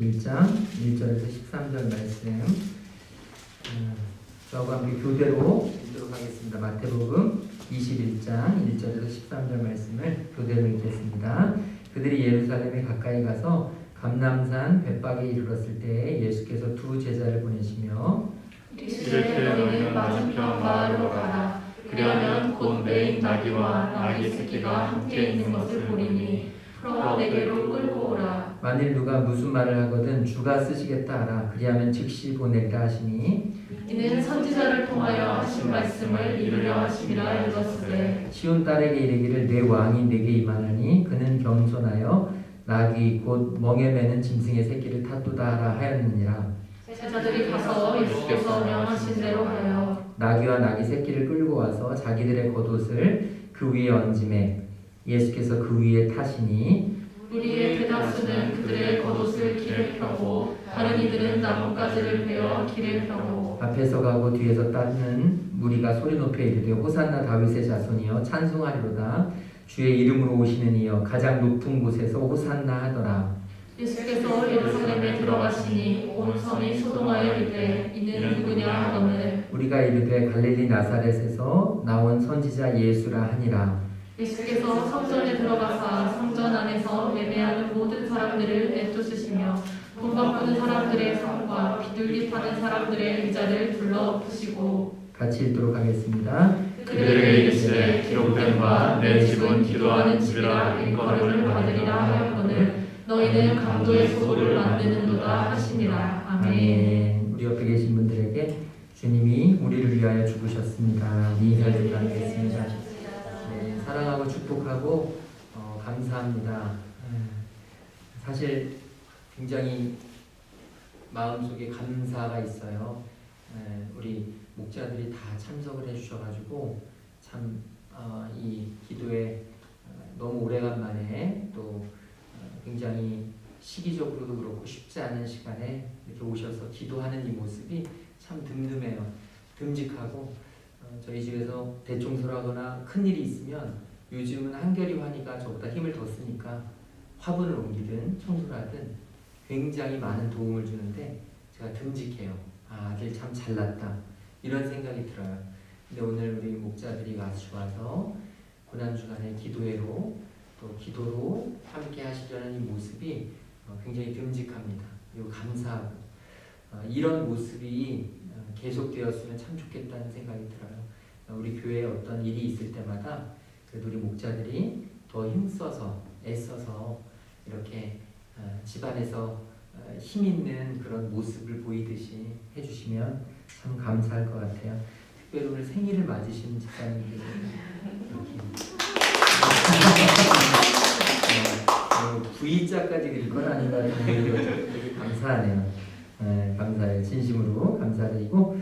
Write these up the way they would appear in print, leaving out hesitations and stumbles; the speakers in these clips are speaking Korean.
1장 1절에서 13절 말씀 저와 함께 교대로 읽도록 하겠습니다. 마태복음 21장 1절에서 13절 말씀을 교대로 읽겠습니다. 그들이 예루살렘에 가까이 가서 감람산 벳박에 이르렀을 때 예수께서 두 제자를 보내시며 이르되 너희는 맞은편 마을로 가라. 그리하면 곧 매인 나귀와 나귀 새끼가 함께 있는 것을 보리니 풀어 내게로 끌고 오라. 만일 누가 무슨 말을 하거든 주가 쓰시겠다 하라. 그리하면 즉시 보내리라 하시니 이는 선지자를 통하여 하신 말씀을 이루려 하심이라 읽었으되 시온 딸에게 이르기를 내 왕이 내게 임하나니 그는 겸손하여 나귀 곧 멍에 매는 짐승의 새끼를 탔도다 하라 하였느니라. 제자들이 가서 예수께서 명하신 대로 하여 나귀와 나귀 새끼를 끌고 와서 자기들의 겉옷을 그 위에 얹음에 예수께서 그 위에 타시니 우리의 대다수는 그들의 겉옷을 길에 펴고 다른 이들은 나뭇가지를 베어 길에 펴고 앞에서 가고 뒤에서 따르는 무리가 소리 높여 이르되 호산나 다윗의 자손이여 찬송하리로다. 주의 이름으로 오시는 이여 가장 높은 곳에서 호산나 하더라. 예수께서 예루살렘에 들어가시니 온 성이 소동하여 이르되 이는 누구냐 하거늘 우리가 이르되 갈릴리 나사렛에서 나온 선지자 예수라 하니라. 예수께서 성전에 들어가사 성전 안에서 예배하는 모든 사람들을 내쫓으시며 돈 바꾸는 사람들의 성과 비둘기 파는 사람들의 의자를 불러 엎으시고 같이 읽도록 하겠습니다. 그들에게 이르시되 기록된 바 내 집은 기도하는 집이라 일컬음을 받으리라 하였거늘 너희는 강도의 소굴을 만드는도다 하시니라. 아멘. 우리 옆에 계신 분들에게 주님이 우리를 위하여 죽으셨습니다. 미사를 드리겠습니다. 네, 사랑하고 축복하고 감사합니다. 사실 굉장히 마음속에 감사가 있어요. 우리 목자들이 다 참석을 해주셔가지고 참 이 기도에 너무 오래간만에 또 굉장히 시기적으로도 그렇고 쉽지 않은 시간에 이렇게 오셔서 기도하는 이 모습이 참 든든해요. 듬직하고 저희 집에서 대청소를 하거나 큰일이 있으면 요즘은 한결이 환희가 저보다 힘을 더 쓰니까 화분을 옮기든 청소를 하든 굉장히 많은 도움을 주는데 제가 듬직해요. 아들 참 잘났다 이런 생각이 들어요. 근데 오늘 우리 목자들이 와서 고난주간에 기도회로 또 기도로 함께 하시려는 이 모습이 굉장히 듬직합니다. 그리고 감사하고 이런 모습이 계속되었으면 참 좋겠다는 생각이 들어요. 우리 교회에 어떤 일이 있을 때마다 그래도 우리 목자들이 더 힘써서 애써서 이렇게 집안에서 힘 있는 그런 모습을 보이듯이 해주시면 참 감사할 것 같아요. 특별히 오늘 생일을 맞으신 집사님들이 V자까지 그릴 건 아닌가 되게 감사하네요. 감사해요. 진심으로 감사드리고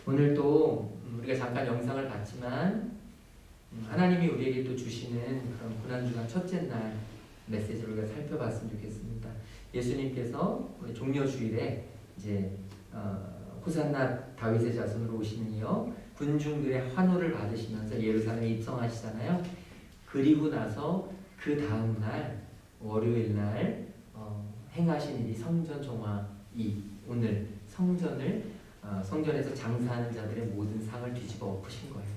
오늘 또 우리가 잠깐 영상을 봤지만 하나님이 우리에게 또 주시는 그런 고난주간 첫째 날 메시지를 우리가 살펴봤으면 좋겠습니다. 예수님께서 우리 종려주일에 이제 호산나 다윗의 자손으로 오시는 이여 군중들의 환호를 받으시면서 예루살렘에 입성하시잖아요. 그리고 나서 그 다음 날 월요일 날 행하신 일이 성전 정화이 오늘 성전에서 장사하는 자들의 모든 상을 뒤집어 엎으신 거예요.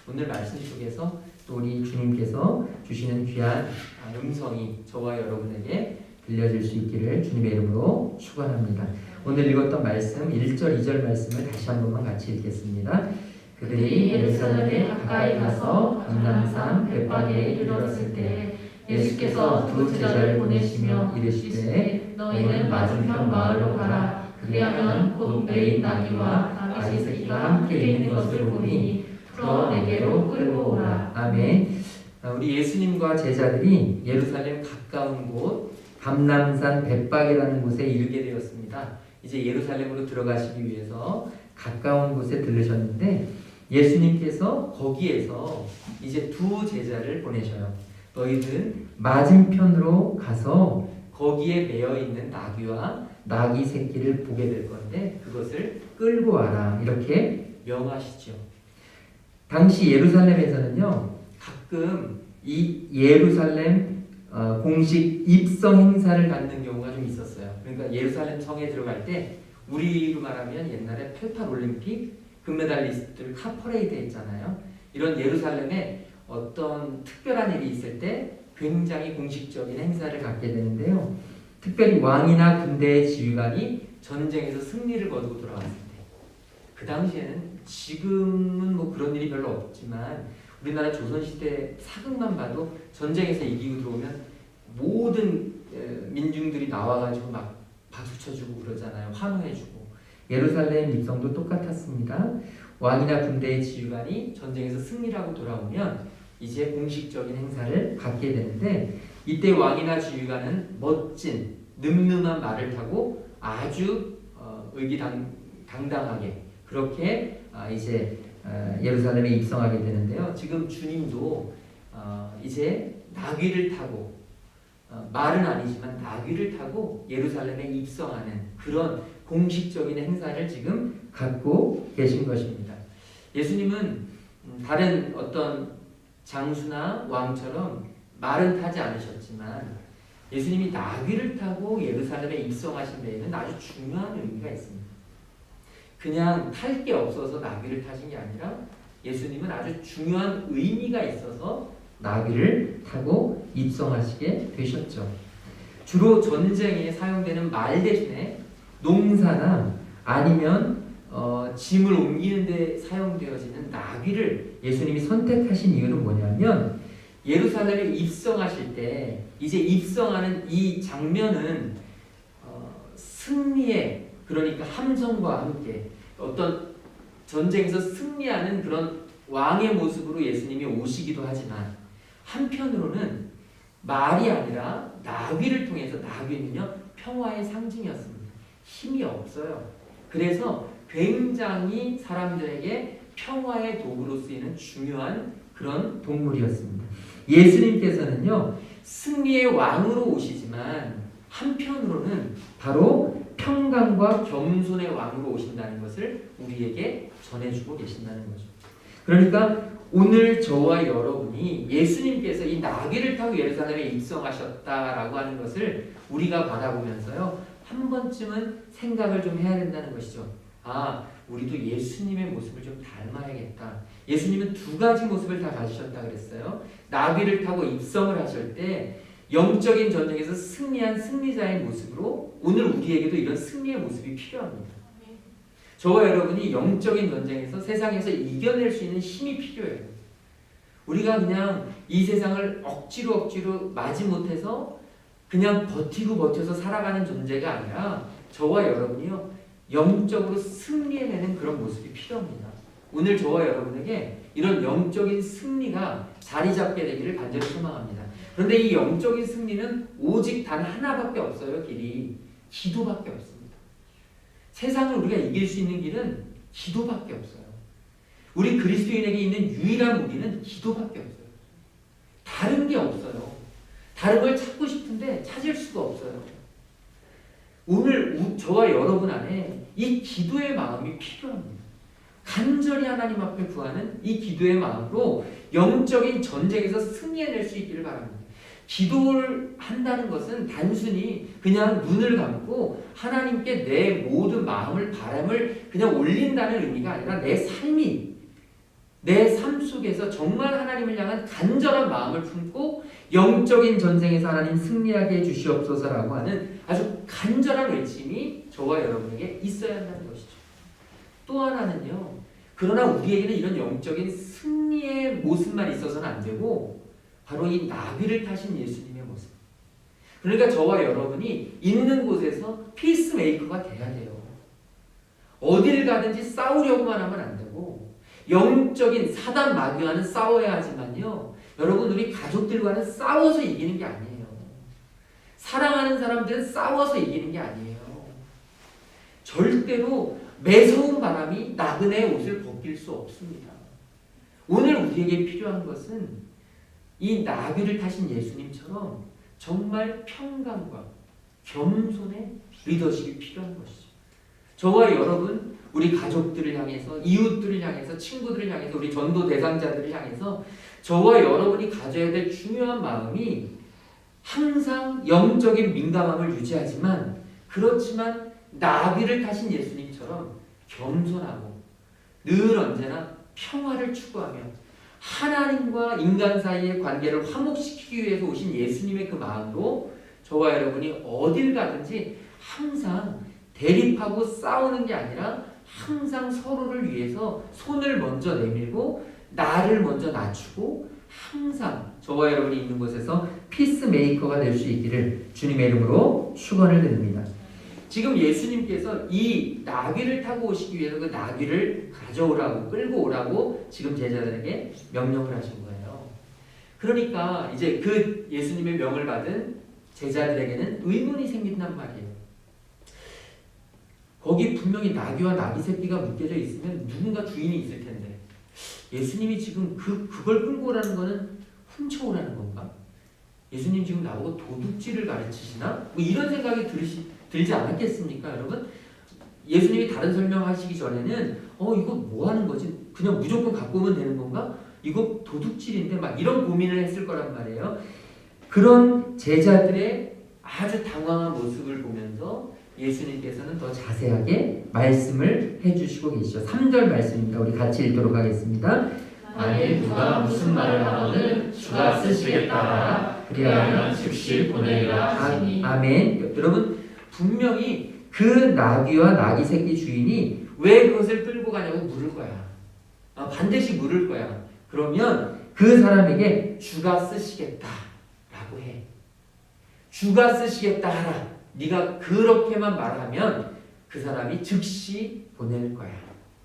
오늘 말씀 속에서 또 우리 주님께서 주시는 귀한 음성이 저와 여러분에게 들려질 수 있기를 주님의 이름으로 축원합니다. 오늘 읽었던 말씀 1절 2절 말씀을 다시 한 번만 같이 읽겠습니다. 그들이 예루살렘에 가까이 가서 감람산 벳박에 이르렀을 때 예수께서 두 제자를 보내시며 이르시되 너희는 맞은편 마을로 가라. 그리하면 곧 매인 나귀와 나귀 새끼가 함께 있는 것을 보니 풀어 내게로 끌고 오라. 아멘. 우리 예수님과 제자들이 예루살렘 가까운 곳 감람산 벳박이라는 곳에 이르게 되었습니다. 이제 예루살렘으로 들어가시기 위해서 가까운 곳에 들르셨는데 예수님께서 거기에서 이제 두 제자를 보내셔요. 너희들은 맞은편으로 가서 거기에 매여 있는 나귀와 나귀 새끼를 보게 될 건데 그것을 끌고 와라 이렇게 명하시죠. 당시 예루살렘에서는요 가끔 이 예루살렘 공식 입성 행사를 갖는 경우가 좀 있었어요. 그러니까 예루살렘 성에 들어갈 때 우리로 말하면 옛날에 88 올림픽 금메달리스트들 카퍼레이드 했잖아요. 이런 예루살렘에 어떤 특별한 일이 있을 때 굉장히 공식적인 행사를 갖게 되는데요. 특별히 왕이나 군대의 지휘관이 전쟁에서 승리를 거두고 돌아왔을 때, 그 당시에는 지금은 뭐 그런 일이 별로 없지만 우리나라 조선시대 사극만 봐도 전쟁에서 이기고 들어오면 모든 민중들이 나와가지고 막 박수 쳐주고 그러잖아요. 환호해주고. 예루살렘 입성도 똑같았습니다. 왕이나 군대의 지휘관이 전쟁에서 승리하고 돌아오면 이제 공식적인 행사를 갖게 되는데, 이때 왕이나 지휘관은 멋진 늠름한 말을 타고 아주 의기당당하게 그렇게 이제 예루살렘에 입성하게 되는데요. 지금 주님도 이제 나귀를 타고, 말은 아니지만 나귀를 타고 예루살렘에 입성하는 그런 공식적인 행사를 지금 갖고 계신 것입니다. 예수님은 다른 어떤 장수나 왕처럼 말은 타지 않으셨지만 예수님이 나귀를 타고 예루살렘에 입성하신 데에는 아주 중요한 의미가 있습니다. 그냥 탈 게 없어서 나귀를 타신 게 아니라 예수님은 아주 중요한 의미가 있어서 나귀를 타고 입성하시게 되셨죠. 주로 전쟁에 사용되는 말 대신에 농사나 아니면 짐을 옮기는 데 사용되어지는 나귀를 예수님이 선택하신 이유는 뭐냐면, 예루살렘에 입성하실 때 이제 입성하는 이 장면은 승리의, 그러니까 함성과 함께 어떤 전쟁에서 승리하는 그런 왕의 모습으로 예수님이 오시기도 하지만, 한편으로는 말이 아니라 나귀를 통해서, 나귀는요 평화의 상징이었습니다. 힘이 없어요. 그래서 굉장히 사람들에게 평화의 도구로 쓰이는 중요한 그런 동물이었습니다. 예수님께서는요 승리의 왕으로 오시지만 한편으로는 바로 평강과 겸손의 왕으로 오신다는 것을 우리에게 전해주고 계신다는 거죠. 그러니까 오늘 저와 여러분이 예수님께서 이 나귀를 타고 예루살렘에 입성하셨다라고 하는 것을 우리가 바라보면서요 한 번쯤은 생각을 좀 해야 된다는 것이죠. 우리도 예수님의 모습을 좀 닮아야겠다. 예수님은 두 가지 모습을 다 가지셨다 그랬어요. 나귀를 타고 입성을 하실 때 영적인 전쟁에서 승리한 승리자의 모습으로 오늘 우리에게도 이런 승리의 모습이 필요합니다. 저와 여러분이 영적인 전쟁에서 세상에서 이겨낼 수 있는 힘이 필요해요. 우리가 그냥 이 세상을 억지로 마지못해서 그냥 버텨서 살아가는 존재가 아니라 저와 여러분이요 영적으로 승리해내는 그런 모습이 필요합니다. 오늘 저와 여러분에게 이런 영적인 승리가 자리 잡게 되기를 간절히 소망합니다. 그런데 이 영적인 승리는 오직 단 하나밖에 없어요. 길이 기도밖에 없습니다. 세상을 우리가 이길 수 있는 길은 기도밖에 없어요. 우리 그리스도인에게 있는 유일한 무기는 기도밖에 없어요. 다른 게 없어요. 다른 걸 찾고 싶은데 찾을 수가 없어요. 오늘 저와 여러분 안에 이 기도의 마음이 필요합니다. 간절히 하나님 앞에 구하는 이 기도의 마음으로 영적인 전쟁에서 승리해낼 수 있기를 바랍니다. 기도를 한다는 것은 단순히 그냥 눈을 감고 하나님께 내 모든 마음을, 바람을 그냥 올린다는 의미가 아니라 내 삶 속에서 정말 하나님을 향한 간절한 마음을 품고 영적인 전쟁에서 하나님 승리하게 해주시옵소서라고 하는 아주 간절한 외침이 저와 여러분에게 있어야 한다는 것이죠. 또 하나는요, 그러나 우리에게는 이런 영적인 승리의 모습만 있어서는 안 되고 바로 이 나귀를 타신 예수님의 모습. 그러니까 저와 여러분이 있는 곳에서 피스메이커가 돼야 돼요. 어딜 가든지 싸우려고만 하면 안 되고 영적인 사단 마귀와는 싸워야 하지만요, 여러분 우리 가족들과는 싸워서 이기는 게 아니에요. 사랑하는 사람들은 싸워서 이기는 게 아니에요. 절대로 매서운 바람이 나그네의 옷을 벗길 수 없습니다. 오늘 우리에게 필요한 것은 이 나귀를 타신 예수님처럼 정말 평강과 겸손의 리더십이 필요한 것이죠. 저와 여러분, 우리 가족들을 향해서, 이웃들을 향해서, 친구들을 향해서, 우리 전도 대상자들을 향해서 저와 여러분이 가져야 될 중요한 마음이 항상 영적인 민감함을 유지하지만 그렇지만 나귀를 타신 예수님처럼 겸손하고 늘 언제나 평화를 추구하며 하나님과 인간 사이의 관계를 화목시키기 위해서 오신 예수님의 그 마음으로 저와 여러분이 어딜 가든지 항상 대립하고 싸우는 게 아니라 항상 서로를 위해서 손을 먼저 내밀고 나를 먼저 낮추고 항상 저와 여러분이 있는 곳에서 피스메이커가 될 수 있기를 주님의 이름으로 축원을 드립니다. 지금 예수님께서 이 나귀를 타고 오시기 위해서 그 나귀를 가져오라고 끌고 오라고 지금 제자들에게 명령을 하신 거예요. 그러니까 이제 그 예수님의 명을 받은 제자들에게는 의문이 생긴단 말이에요. 거기 분명히 나귀와 나귀 새끼가 묶여져 있으면 누군가 주인이 있을 텐데 예수님이 지금 그걸 끌고 오라는 거는 훔쳐오라는 건가? 예수님 지금 나보고 도둑질을 가르치시나? 뭐 이런 생각이 들지 않았겠습니까, 여러분? 예수님이 다른 설명하시기 전에는 이거 뭐 하는 거지? 그냥 무조건 갖고 오면 되는 건가? 이거 도둑질인데 막 이런 고민을 했을 거란 말이에요. 그런 제자들의 아주 당황한 모습을 보면서 예수님께서는 더 자세하게 말씀을 해주시고 계시죠. 3절 말씀입니다. 우리 같이 읽도록 하겠습니다. 만일 누가 무슨 말을 하거든 주가 쓰시겠다. 그리하면 즉시 보내리라 하시니. 아멘. 여러분 분명히 그 나귀와 나귀 새끼 주인이 왜 그것을 끌고 가냐고 물을 거야. 반드시 물을 거야. 그러면 그 사람에게 주가 쓰시겠다라고 해. 주가 쓰시겠다 하라. 네가 그렇게만 말하면 그 사람이 즉시 보낼 거야.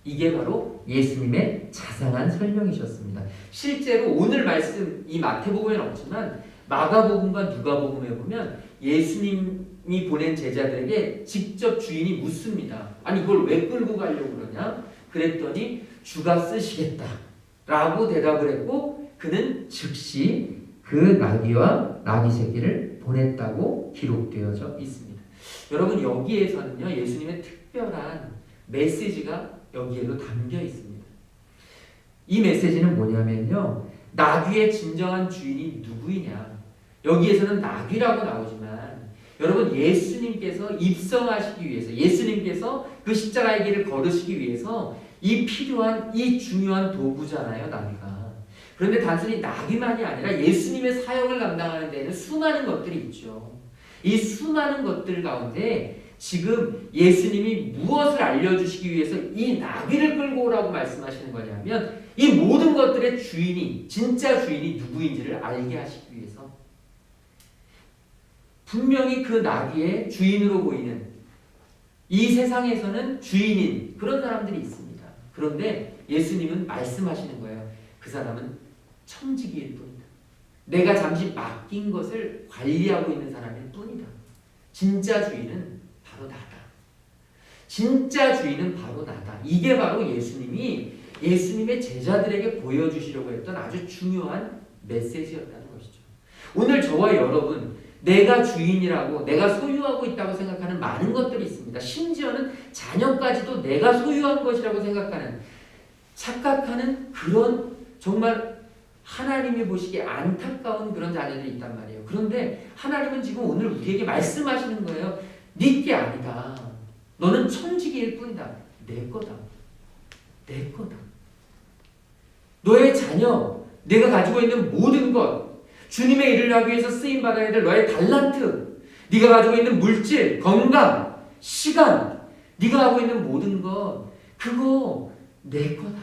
이게 바로 예수님의 자상한 설명이셨습니다. 실제로 오늘 말씀 이 마태복음에는 없지만 마가복음과 누가복음에 보면 예수님이 보낸 제자들에게 직접 주인이 묻습니다. 아니 이걸 왜 끌고 가려고 그러냐? 그랬더니 주가 쓰시겠다 라고 대답을 했고 그는 즉시 그 나귀와 나귀 새끼를 보냈다고 기록되어져 있습니다. 여러분 여기에서는요 예수님의 특별한 메시지가 여기에도 담겨 있습니다. 이 메시지는 뭐냐면요 나귀의 진정한 주인이 누구이냐 여기에서는 나귀라고 나오지만 여러분 예수님께서 입성하시기 위해서 예수님께서 그 십자가의 길을 걸으시기 위해서 이 필요한 이 중요한 도구잖아요 나귀가. 그런데 단순히 나귀만이 아니라 예수님의 사역을 감당하는 데에는 수많은 것들이 있죠. 이 수많은 것들 가운데 지금 예수님이 무엇을 알려주시기 위해서 이 나귀를 끌고 오라고 말씀하시는 거냐면 이 모든 것들의 주인이 진짜 주인이 누구인지를 알게 하시기 위해서 분명히 그 나귀의 주인으로 보이는 이 세상에서는 주인인 그런 사람들이 있습니다. 그런데 예수님은 말씀하시는 거예요. 그 사람은 청지기일 뿐이다. 내가 잠시 맡긴 것을 관리하고 있는 사람일 뿐이다. 진짜 주인은 바로 나다. 진짜 주인은 바로 나다. 이게 바로 예수님의 제자들에게 보여주시려고 했던 아주 중요한 메시지였다는 것이죠. 오늘 저와 여러분 내가 주인이라고 내가 소유하고 있다고 생각하는 많은 것들이 있습니다. 심지어는 자녀까지도 내가 소유한 것이라고 생각하는 착각하는 그런 정말 하나님이 보시기에 안타까운 그런 자녀들이 있단 말이에요. 그런데 하나님은 지금 오늘 우리에게 말씀하시는 거예요. 네 게 아니다. 너는 청지기일 뿐이다. 내 거다. 내 거다. 너의 자녀, 내가 가지고 있는 모든 것, 주님의 일을 하기 위해서 쓰임받아야 될 너의 달란트, 네가 가지고 있는 물질, 건강, 시간, 네가 하고 있는 모든 것, 그거 내 거다.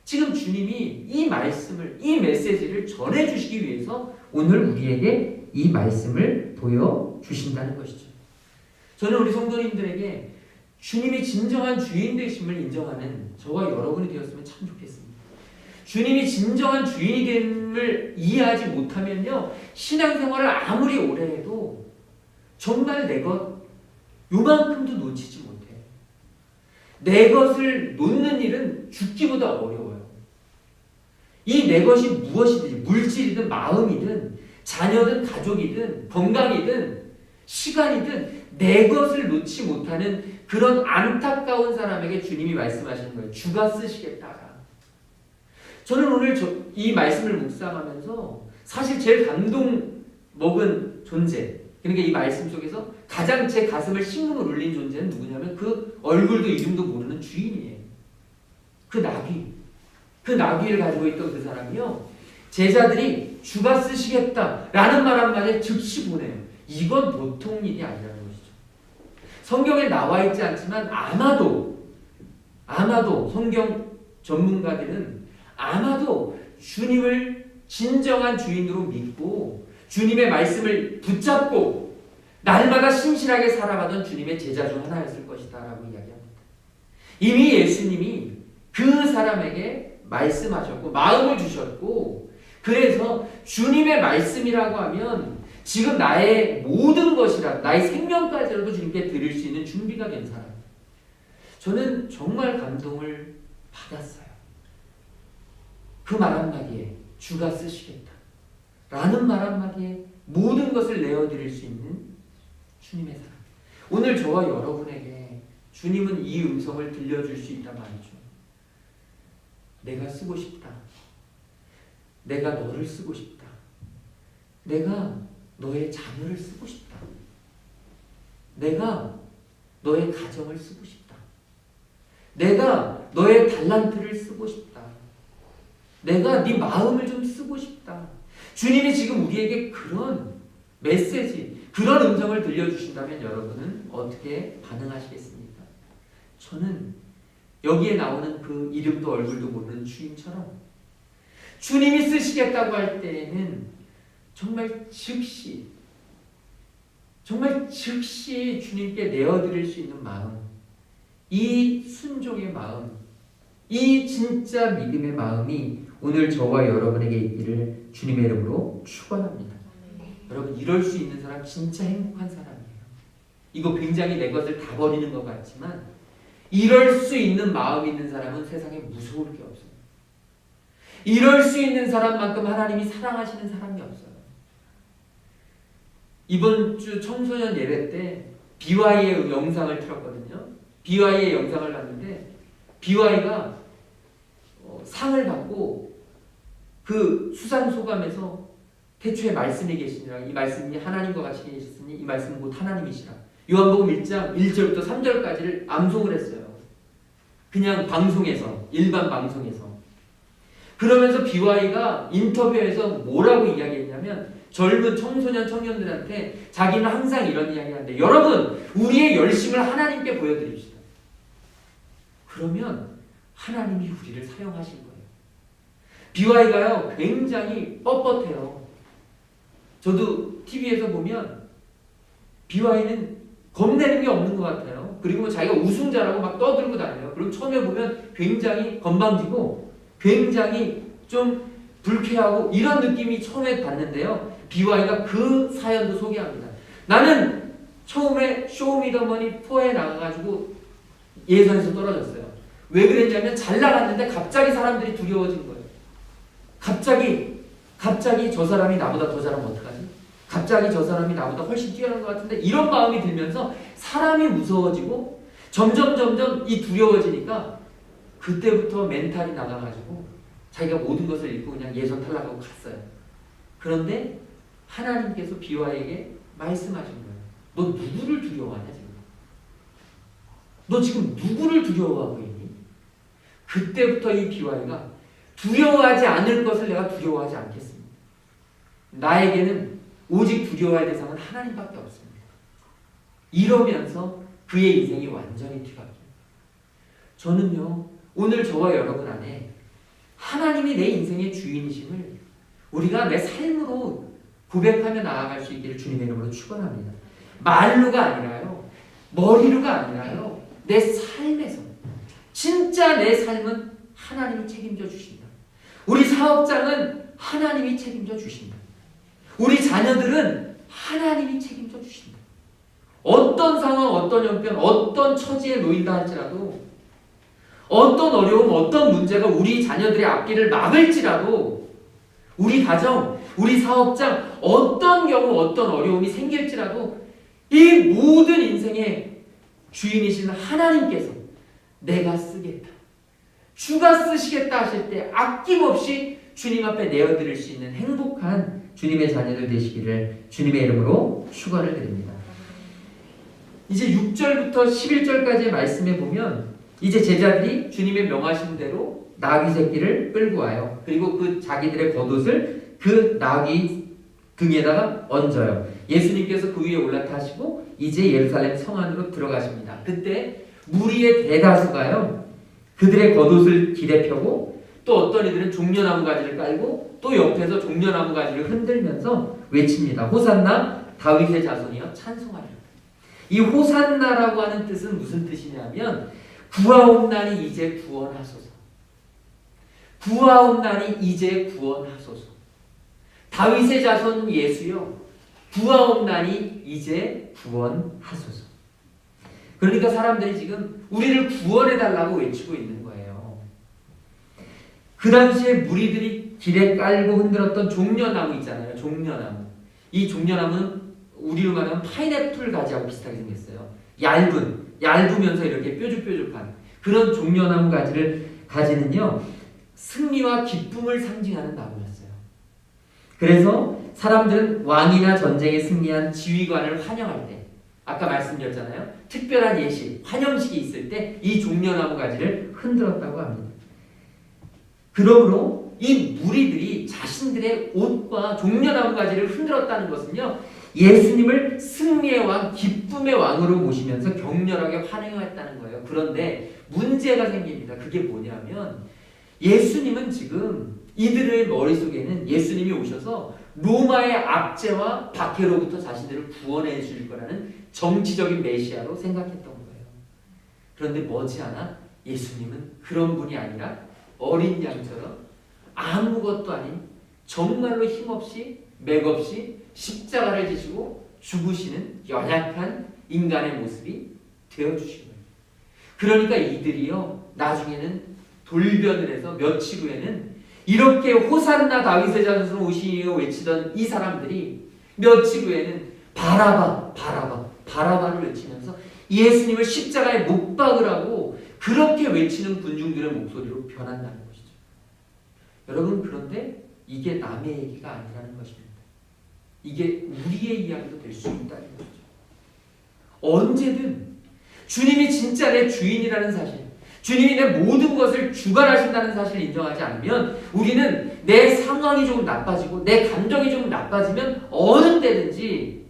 지금 주님이 이 말씀을, 이 메시지를 전해주시기 위해서 오늘 우리에게 이 말씀을 보여주신다는 것이죠. 저는 우리 성도님들에게 주님이 진정한 주인 되심을 인정하는 저와 여러분이 되었으면 참 좋겠습니다. 주님이 진정한 주인이 됨을 이해하지 못하면요 신앙생활을 아무리 오래 해도 정말 내 것 요만큼도 놓치지 못해. 내 것을 놓는 일은 죽기보다 어려워요. 이 내 것이 무엇이든지 물질이든 마음이든 자녀든 가족이든 건강이든 시간이든 내 것을 놓지 못하는 그런 안타까운 사람에게 주님이 말씀하시는 거예요. 주가 쓰시겠다. 저는 오늘 이 말씀을 묵상하면서 사실 제일 감동 먹은 존재 그러니까 이 말씀 속에서 가장 제 가슴을 심금을 울린 존재는 누구냐면 그 얼굴도 이름도 모르는 주인이에요. 그 나귀를 가지고 있던 그 사람이요. 제자들이 주가 쓰시겠다라는 말 한마디에 즉시 보내요. 이건 보통 일이 아니라는 것이죠. 성경에 나와 있지 않지만 아마도 성경 전문가들은 아마도 주님을 진정한 주인으로 믿고 주님의 말씀을 붙잡고 날마다 신실하게 살아가던 주님의 제자 중 하나였을 것이다 라고 이야기합니다. 이미 예수님이 그 사람에게 말씀하셨고 마음을 주셨고 그래서 주님의 말씀이라고 하면 지금 나의 모든 것이라 나의 생명까지라도 주님께 드릴 수 있는 준비가 된 사람. 저는 정말 감동을 받았어요. 그 말 한마디에 주가 쓰시겠다 라는 말 한마디에 모든 것을 내어드릴 수 있는 주님의 사람. 오늘 저와 여러분에게 주님은 이 음성을 들려줄 수 있단 말이죠. 내가 쓰고 싶다. 내가 너를 쓰고 싶다. 내가 너의 자녀를 쓰고 싶다. 내가 너의 가정을 쓰고 싶다. 내가 너의 달란트를 쓰고 싶다. 내가 네 마음을 좀 쓰고 싶다. 주님이 지금 우리에게 그런 메시지, 그런 음성을 들려주신다면 여러분은 어떻게 반응하시겠습니까? 저는 여기에 나오는 그 이름도 얼굴도 모르는 주인처럼 주님이 쓰시겠다고 할 때에는 정말 즉시 주님께 내어드릴 수 있는 마음, 이 순종의 마음, 이 진짜 믿음의 마음이 오늘 저와 여러분에게 있기를 주님의 이름으로 축원합니다. 여러분 이럴 수 있는 사람 진짜 행복한 사람이에요. 이거 굉장히 내 것을 다 버리는 것 같지만 이럴 수 있는 마음 있는 사람은 세상에 무서울 게 없어요. 이럴 수 있는 사람만큼 하나님이 사랑하시는 사람이 없어요. 이번 주 청소년 예배 때 BY의 영상을 틀었거든요. BY의 영상을 봤는데 BY가 상을 받고 그 수상 소감에서 태초에 말씀이 계시니라 이 말씀이 하나님과 같이 계셨으니 이 말씀은 곧 하나님이시라. 요한복음 1장 1절부터 3절까지를 암송을 했어요. 그냥 방송에서, 일반 방송에서. 그러면서 BY가 인터뷰에서 뭐라고 이야기했냐면 젊은 청소년 청년들한테 자기는 항상 이런 이야기하는데 여러분 우리의 열심을 하나님께 보여드립시다. 그러면 하나님이 우리를 사용하실 거예요. BY가요 굉장히 뻣뻣해요. 저도 TV에서 보면 BY는 겁내는 게 없는 것 같아요. 그리고 자기가 우승자라고 막 떠들고 다녀요. 그리고 처음에 보면 굉장히 건방지고 굉장히 좀 불쾌하고 이런 느낌이 처음에 받는데요. BY가 그 사연도 소개합니다. 나는 처음에 쇼미더머니 4에 나가가지고 예선에서 떨어졌어요. 왜 그랬냐면 잘 나갔는데 갑자기 사람들이 두려워진 거예요. 갑자기 저 사람이 나보다 더 잘하면 어떡하지? 갑자기 저 사람이 나보다 훨씬 뛰어난 것 같은데 이런 마음이 들면서 사람이 무서워지고 점점 이 두려워지니까 그때부터 멘탈이 나가가지고 자기가 모든 것을 잃고 그냥 예선 탈락하고 갔어요. 그런데 하나님께서 BY에게 말씀하신 거예요. 너 누구를 두려워하냐 지금? 너 지금 누구를 두려워하고 있니? 그때부터 이 BY가 두려워하지 않을 것을 내가 두려워하지 않겠습니다. 나에게는 오직 두려워할 대상은 하나님밖에 없습니다. 이러면서 그의 인생이 완전히 뒤바뀝니다. 저는요 오늘 저와 여러분 안에 하나님이 내 인생의 주인이심을 우리가 내 삶으로 고백하며 나아갈 수 있기를 주님의 이름으로 축원합니다. 말로가 아니라요, 머리로가 아니라요, 내 삶에서 진짜 내 삶은 하나님이 책임져 주신다. 우리 사업장은 하나님이 책임져 주신다. 우리 자녀들은 하나님이 책임져 주신다. 어떤 상황, 어떤 형편, 어떤 처지에 놓인다 할지라도 어떤 어려움, 어떤 문제가 우리 자녀들의 앞길을 막을지라도 우리 가정, 우리 사업장 어떤 경우 어떤 어려움이 생길지라도 이 모든 인생의 주인이신 하나님께서 내가 쓰겠다, 주가 쓰시겠다 하실 때 아낌없이 주님 앞에 내어드릴 수 있는 행복한 주님의 자녀들 되시기를 주님의 이름으로 축원을 드립니다. 이제 6절부터 11절까지의 말씀에 보면 이제 제자들이 주님의 명하신 대로 나귀 새끼를 끌고 와요. 그리고 그 자기들의 겉옷을 그 나귀 등에다가 얹어요. 예수님께서 그 위에 올라타시고 이제 예루살렘 성 안으로 들어가십니다. 그때 무리의 대다수가요, 그들의 겉옷을 길에 펴고 또 어떤 이들은 종려나무 가지를 깔고 또 옆에서 종려나무 가지를 흔들면서 외칩니다. 호산나 다윗의 자손이여 찬송하리라. 이 호산나라고 하는 뜻은 무슨 뜻이냐면 구하옵나니 이제 구원하소서. 구하옵나니 이제 구원하소서. 다윗의 자손 예수여 구하옵나니 이제 구원하소서. 그러니까 사람들이 지금 우리를 구원해달라고 외치고 있는 거예요. 그 당시에 무리들이 길에 깔고 흔들었던 종려나무 있잖아요. 종려나무. 이 종려나무는 우리로 말하면 파인애플 가지하고 비슷하게 생겼어요. 얇으면서 이렇게 뾰족뾰족한 그런 종려나무 가지는요, 승리와 기쁨을 상징하는 나무였어요. 그래서 사람들은 왕이나 전쟁에 승리한 지휘관을 환영할 때, 아까 말씀드렸잖아요. 특별한 예식, 환영식이 있을 때 이 종려나무 가지를 흔들었다고 합니다. 그러므로 이 무리들이 자신들의 옷과 종려나무 가지를 흔들었다는 것은요, 예수님을 승리의 왕, 기쁨의 왕으로 모시면서 격렬하게 환영했다는 거예요. 그런데 문제가 생깁니다. 그게 뭐냐면 예수님은 지금 이들의 머릿속에는 예수님이 오셔서 로마의 압제와 박해로부터 자신들을 구원해 줄 거라는 정치적인 메시아로 생각했던 거예요. 그런데 머지않아 예수님은 그런 분이 아니라 어린 양처럼 아무것도 아닌 정말로 힘없이 맥없이 십자가를 지시고 죽으시는 연약한 인간의 모습이 되어주신 거예요. 그러니까 이들이요, 나중에는 돌변을 해서 며칠 후에는 이렇게 호산나 다윗의 자손으로 오시니요 외치던 이 사람들이 며칠 후에는 바라바를 외치면서 예수님을 십자가에 못 박으라고 그렇게 외치는 군중들의 목소리로 변한다는 것이죠. 여러분, 그런데 이게 남의 얘기가 아니라는 것입니다. 이게 우리의 이야기도 될 수 있다는 것이죠. 언제든 주님이 진짜 내 주인이라는 사실, 주님이 내 모든 것을 주관하신다는 사실을 인정하지 않으면 우리는 내 상황이 조금 나빠지고 내 감정이 조금 나빠지면 어느 때든지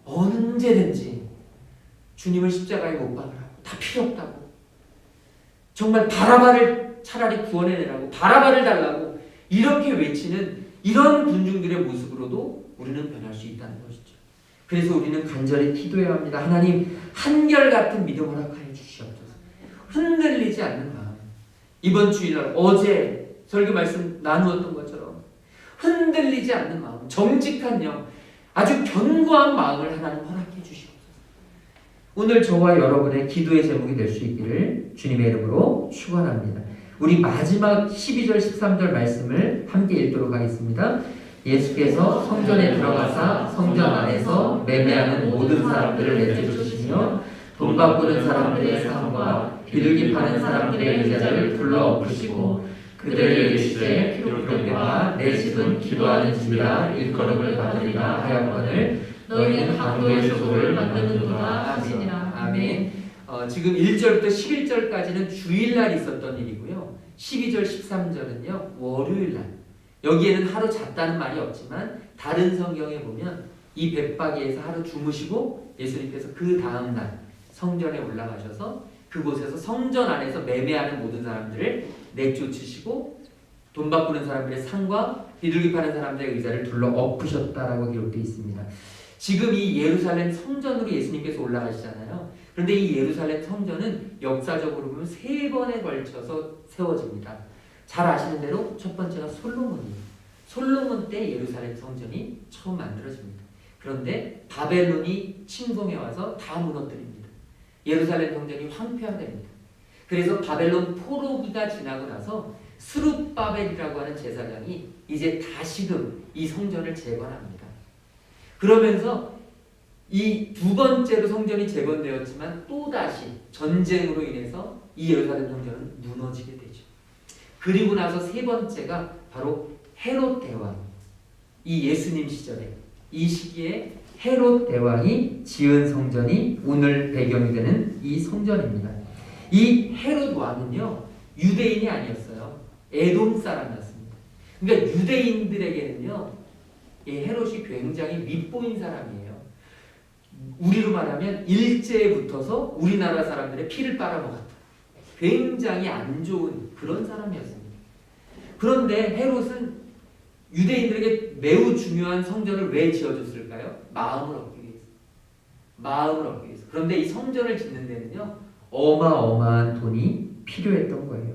언제든지 주님을 십자가에 못 박으라고, 다 필요 없다고, 정말 바라바를 차라리 구원해내라고, 바라바를 달라고 이렇게 외치는 이런 군중들의 모습으로도 우리는 변할 수 있다는 것이죠. 그래서 우리는 간절히 기도해야 합니다. 하나님, 한결같은 믿음 허락하여 주시옵소서. 흔들리지 않는 마음. 이번 주일날 어제 설교 말씀 나누었던 것처럼 흔들리지 않는 마음, 정직한 영, 아주 견고한 마음을 하나님 허락해 주시옵소서. 오늘 저와 여러분의 기도의 제목이 될 수 있기를 주님의 이름으로 축원합니다. 우리 마지막 12절 13절 말씀을 함께 읽도록 하겠습니다. 예수께서 성전에 들어가사 성전 안에서 매매하는 모든 사람들을 내쫓으시며 돈 바꾸는 사람들의 상과 비둘기 파는 사람들의 의자를 둘러 엎으시고 그들에게 이르시되 기록되와 내 집은 기도하는 집이라 일컬음을 받으리라 하였거늘 너희는 강도의 소굴을 만드는도다 하시니라. 아멘. 지금 1절부터 11절까지는 주일날 있었던 일이고요. 12절 13절은요 월요일날. 여기에는 하루 잤다는 말이 없지만 다른 성경에 보면 이 벳바기에서 하루 주무시고 예수님께서 그 다음날 성전에 올라가셔서 그곳에서 성전 안에서 매매하는 모든 사람들을 내쫓으시고 돈 바꾸는 사람들의 상과 비둘기 파는 사람들의 의자를 둘러 엎으셨다라고 기록되어 있습니다. 지금 이 예루살렘 성전으로 예수님께서 올라가시잖아요. 그런데 이 예루살렘 성전은 역사적으로 보면 3번에 걸쳐서 세워집니다. 잘 아시는 대로 첫 번째가 솔로몬이에요. 솔로몬 때 예루살렘 성전이 처음 만들어집니다. 그런데 바벨론이 침공해 와서 다 무너뜨립니다. 예루살렘 성전이 황폐화됩니다. 그래서 바벨론 포로기가 지나고 나서 스룹바벨이라고 하는 제사장이 이제 다시금 이 성전을 재건합니다. 그러면서 이 두 번째로 성전이 재건되었지만 또다시 전쟁으로 인해서 이 예루살렘 성전은 무너지게 되죠. 그리고 나서 세 번째가 바로 헤롯 대왕, 이 예수님 시절에 이 시기에 헤롯 대왕이 지은 성전이 오늘 배경이 되는 이 성전입니다. 이 헤롯 왕은요 유대인이 아니었어요. 에돔 사람이었습니다. 그러니까 유대인들에게는요 이 헤롯이 굉장히 밉보인 사람이에요. 우리로 말하면 일제에 붙어서 우리나라 사람들의 피를 빨아먹었다. 굉장히 안 좋은 그런 사람이었습니다. 그런데 헤롯은 유대인들에게 매우 중요한 성전을 왜 지어줬을까요? 마음을 얻기 위해서. 마음을 얻기 위해서. 그런데 이 성전을 짓는 데는요 어마어마한 돈이 필요했던 거예요.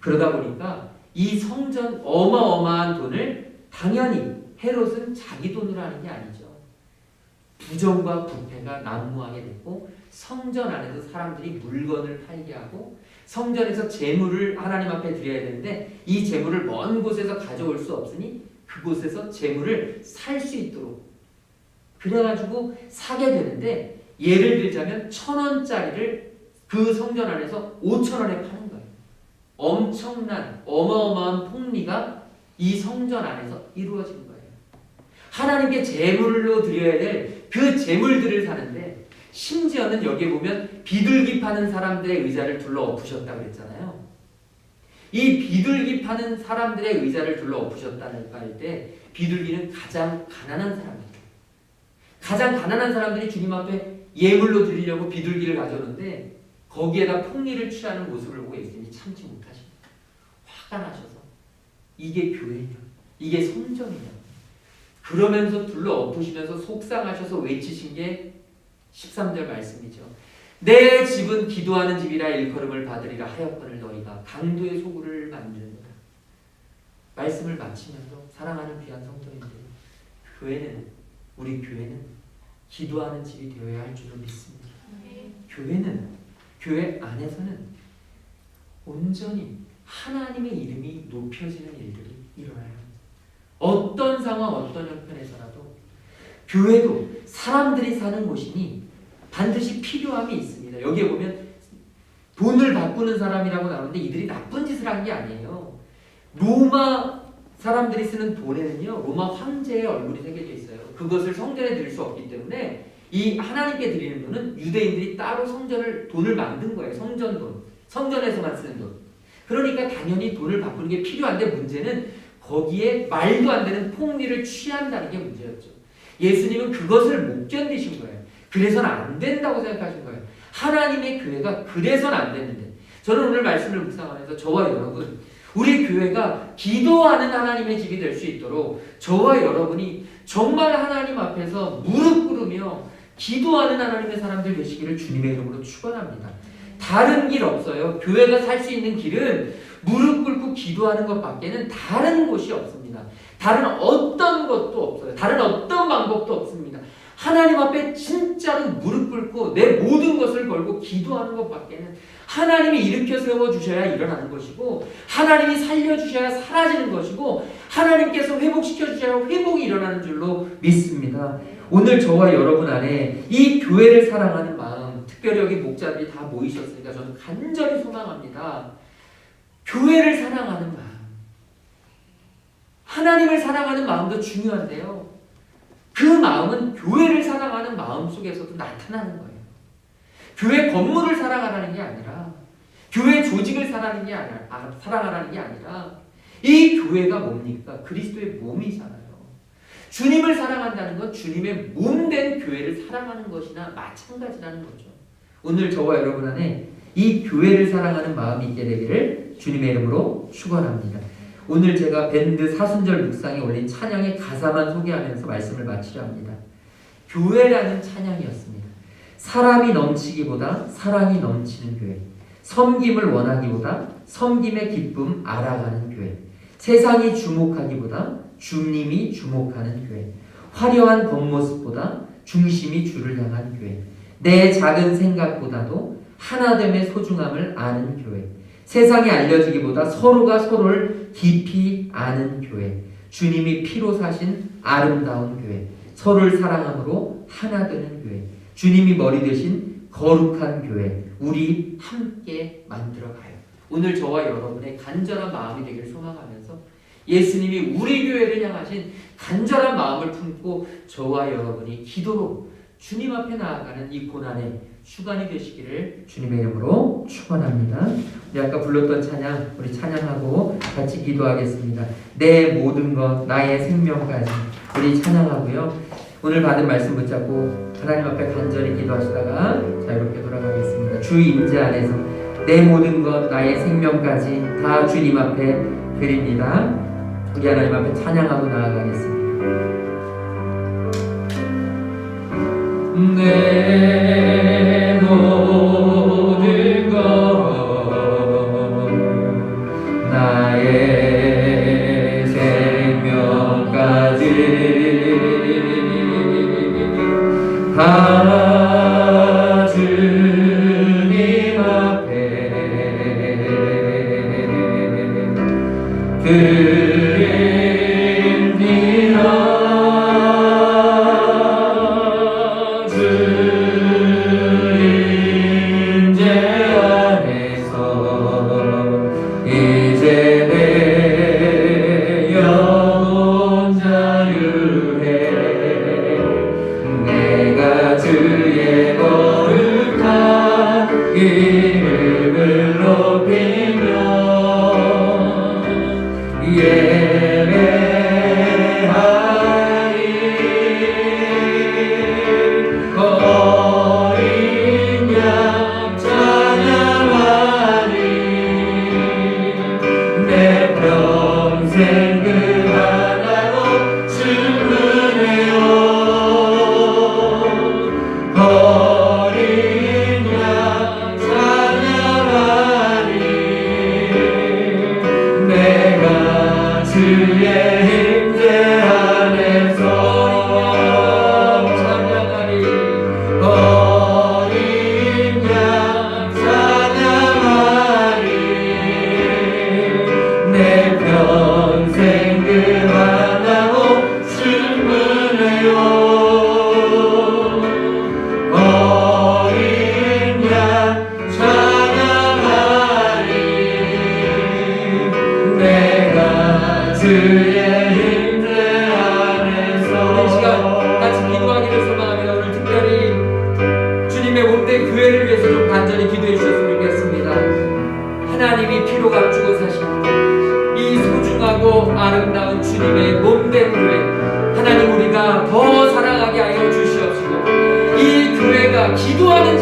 그러다 보니까 이 성전 어마어마한 돈을 당연히 헤롯은 자기 돈으로 하는 게 아니죠. 부정과 부패가 난무하게 됐고 성전 안에서 사람들이 물건을 팔게 하고 성전에서 재물을 하나님 앞에 드려야 되는데 이 재물을 먼 곳에서 가져올 수 없으니 그곳에서 재물을 살 수 있도록 그래가지고 사게 되는데 예를 들자면 1,000원짜리를 그 성전 안에서 5,000원에 파는 거예요. 엄청난 어마어마한 폭리가 이 성전 안에서 이루어진 거예요. 하나님께 제물로 드려야 될 그 제물들을 사는데 심지어는 여기에 보면 비둘기 파는 사람들의 의자를 둘러 엎으셨다고 그랬잖아요. 이 비둘기 파는 사람들의 의자를 둘러 엎으셨다는 할 때 비둘기는 가장 가난한 사람이에요. 가장 가난한 사람들이 주님 앞에 예물로 드리려고 비둘기를 가져오는데 거기에다 폭리를 취하는 모습을 보고 예수님이 참지 못하십니다. 화가 나셔서 이게 교회냐? 이게 성전이냐? 그러면서 둘러 엎으시면서 속상하셔서 외치신 게 13절 말씀이죠. 내 집은 기도하는 집이라 일컬음을 받으리라 하였거늘 너희가 강도의 소굴을 만드는다. 말씀을 마치면서 사랑하는 귀한 성도님들, 교회는 우리 교회는 기도하는 집이 되어야 할 줄을 믿습니다. 교회는 교회 안에서는 온전히 하나님의 이름이 높여지는 일들이 일어나야 합니다. 어떤 상황, 어떤 형편에서라도 교회도 사람들이 사는 곳이니 반드시 필요함이 있습니다. 여기에 보면 돈을 바꾸는 사람이라고 나오는데 이들이 나쁜 짓을 한 게 아니에요. 로마 사람들이 쓰는 돈에는요 로마 황제의 얼굴이 새겨져 있어요. 그것을 성전에 드릴 수 없기 때문에 이 하나님께 드리는 돈은 유대인들이 따로 돈을 만든 거예요. 성전돈, 성전에서만 쓰는 돈. 그러니까 당연히 돈을 바꾸는 게 필요한데 문제는 거기에 말도 안 되는 폭리를 취한다는 게 문제였죠. 예수님은 그것을 못 견디신 거예요. 그래서는 안 된다고 생각하신 거예요. 하나님의 교회가 그래서는 안 되는데 저는 오늘 말씀을 묵상하면서 저와 여러분 우리 교회가 기도하는 하나님의 집이 될 수 있도록 저와 여러분이 정말 하나님 앞에서 무릎 꿇으며 기도하는 하나님의 사람들 되시기를 주님의 이름으로 축원합니다. 다른 길 없어요. 교회가 살 수 있는 길은 무릎 꿇고 기도하는 것밖에는 다른 곳이 없습니다. 다른 어떤 것도 없어요. 다른 어떤 방법도 없습니다. 하나님 앞에 진짜로 무릎 꿇고 내 모든 것을 걸고 기도하는 것밖에는 하나님이 일으켜 세워주셔야 일어나는 것이고 하나님이 살려주셔야 사라지는 것이고 하나님께서 회복시켜주셔야 회복이 일어나는 줄로 믿습니다. 오늘 저와 여러분 안에 이 교회를 사랑하는 마음, 특별히 여기 목자들이 다 모이셨으니까 저는 간절히 소망합니다. 교회를 사랑하는 마음, 하나님을 사랑하는 마음도 중요한데요. 그 마음은 교회를 사랑하는 마음 속에서도 나타나는 거예요. 교회 건물을 사랑하라는 게 아니라 교회 조직을 사랑하는 게 아니라 이 교회가 뭡니까? 그리스도의 몸이잖아요. 주님을 사랑한다는 건 주님의 몸된 교회를 사랑하는 것이나 마찬가지라는 거죠. 오늘 저와 여러분 안에 이 교회를 사랑하는 마음이 있게 되기를 주님의 이름으로 축원합니다. 오늘 제가 밴드 사순절 묵상에 올린 찬양의 가사만 소개하면서 말씀을 마치려 합니다. 교회라는 찬양이었습니다. 사람이 넘치기보다 사랑이 넘치는 교회, 섬김을 원하기보다 섬김의 기쁨 알아가는 교회, 세상이 주목하기보다 주님이 주목하는 교회, 화려한 겉모습보다 중심이 주를 향한 교회, 내 작은 생각보다도 하나됨의 소중함을 아는 교회, 세상에 알려지기보다 서로가 서로를 깊이 아는 교회, 주님이 피로 사신 아름다운 교회, 서로를 사랑함으로 하나 되는 교회, 주님이 머리 되신 거룩한 교회, 우리 함께 만들어가요. 오늘 저와 여러분의 간절한 마음이 되기를 소망하면서 예수님이 우리 교회를 향하신 간절한 마음을 품고 저와 여러분이 기도로 주님 앞에 나아가는 이 고난의 주간이 되시기를 주님의 이름으로 축원합니다. 우리 아까 불렀던 찬양, 우리 찬양하고 같이 기도하겠습니다. 내 모든 것, 나의 생명까지 우리 찬양하고요. 오늘 받은 말씀 붙잡고 하나님 앞에 간절히 기도하시다가 자유롭게 돌아가겠습니다. 주 임재 안에서 내 모든 것, 나의 생명까지 다 주님 앞에 드립니다. 우리 하나님 앞에 찬양하고 나아가겠습니다. 내 모든 것 나의 생명까지 다 주님 앞에 하나님이 피로 값주고 사신 이 소중하고 아름다운 주님의 몸된 교회, 하나님 우리가 더 사랑하게 하여 주시옵시고 이 교회가 기도하는